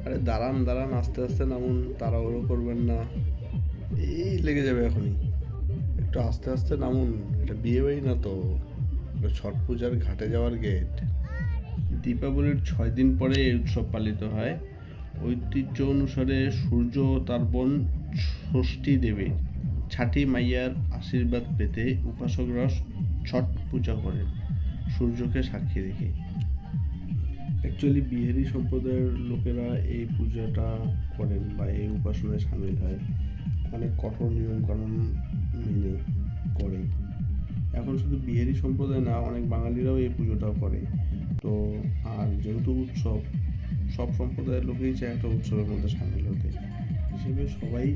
আরে দাঁড়ান দাঁড়ান, আস্তে আস্তে নামুন, তাড়াহুড়ো করবেন না। এই লেগে যাবে এখনই। একটু আস্তে আস্তে নামুন, এটা বিয়ে বাড়ি না তো, এটা ছট পূজার ঘাটে যাওয়ার গেট। দীপাবলির 6 দিন পরে এই উৎসব পালিত হয়। ঐতিহ্য অনুসারে সূর্য ও তার বোন ষষ্ঠী দেবীর ছাটি মাইয়ার আশীর্বাদ পেতে উপাসকরা ছট পূজা করেন সূর্যকে সাক্ষী রেখে। অ্যাকচুয়ালি বিহারি সম্প্রদায়ের লোকেরা এই পূজাটা করেন বা এই উপাসনায় সামিল হয়, অনেক কঠোর নিয়মকানুন মেনে করে। এখন শুধু বিহারি সম্প্রদায় না, অনেক বাঙালিরাও এই পুজোটাও করে। তো আর যেহেতু উৎসব, সব সম্প্রদায়ের লোকেই চায় একটা উৎসবের মধ্যে সামিল হতে, হিসেবে সবাই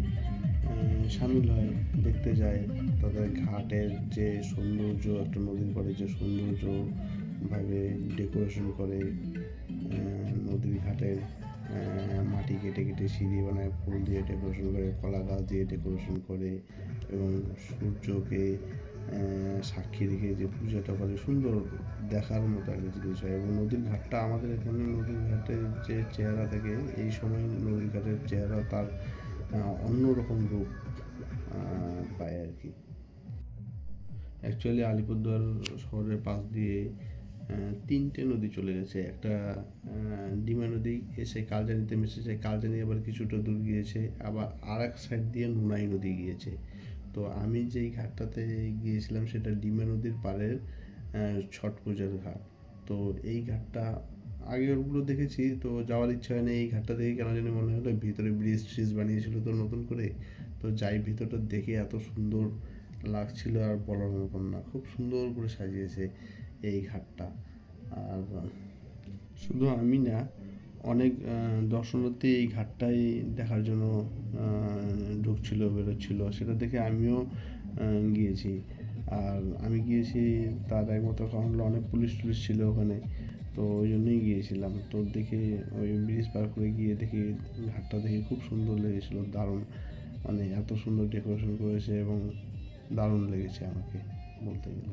সামিল হয়, দেখতে যায়। তাদের ঘাটের যে সৌন্দর্য, একটা নদীর পাড়ে যে সৌন্দর্যভাবে ডেকোরেশন করে, নদীর ঘাটের মাটি কেটে কেটে সিঁড়ি বানায়, ফুল দিয়ে ডেকোরেশন করে, কলা গাছ দিয়ে ডেকোরেশন করে, এবং সূর্যকে সাক্ষী রেখে যে পূজাটা করে, সুন্দর দেখার মতো একটা জিনিস হয়। এবং নদীর ঘাটটা, আমাদের এখানে নদীর ঘাটের যে চেহারা থাকে, এই সময় নদীর ঘাটের চেহারা তার অন্যরকম রূপ পায় আর কি। অ্যাকচুয়ালি আলিপুরদুয়ার শহরের পাশ দিয়ে 3টে নদী চলে গেছে। একটা ডিমা নদী এসে কালজানিতে মিশেছে, কালজানি আবার কিছুটা দূর গিয়েছে, আবার আর এক সাইড দিয়ে নুনাই নদী গিয়েছে। তো আমি যেই ঘাটটাতে গিয়েছিলাম সেটা ডিমা নদীর পাড়ের ছট পূজার ঘাট। তো এই ঘাটটা আগে ওগুলো দেখেছি, তো যাওয়ার ইচ্ছা হয় না। এই ঘাটটা দেখে কেন জানি মনে হলো ভিতরে ব্রিজ ট্রিজ বানিয়েছিল তো নতুন করে, তো যাই ভিতরটা দেখে এত সুন্দর লাগছিল আর বলার মতন না, খুব সুন্দর করে সাজিয়েছে এই ঘাটটা। আর শুধু আমি না, অনেক দর্শনার্থী এই ঘাটটাই দেখার জন্য ঢুকছিল বেরোচ্ছিল, সেটা দেখে আমিও গিয়েছি। আর আমি গিয়েছি তার একমাত্র কারণ হলো অনেক পুলিশ টুলিশ ছিল ওখানে, তো ওই জন্যই গিয়েছিলাম। তো দেখে ওই ব্রিজ পার করে গিয়ে দেখি ঘাটটা দেখে খুব সুন্দর লেগেছিলো, দারুণ, মানে এত সুন্দর ডেকোরেশন করেছে এবং দারুণ লেগেছে আমাকে বলতে গেলে।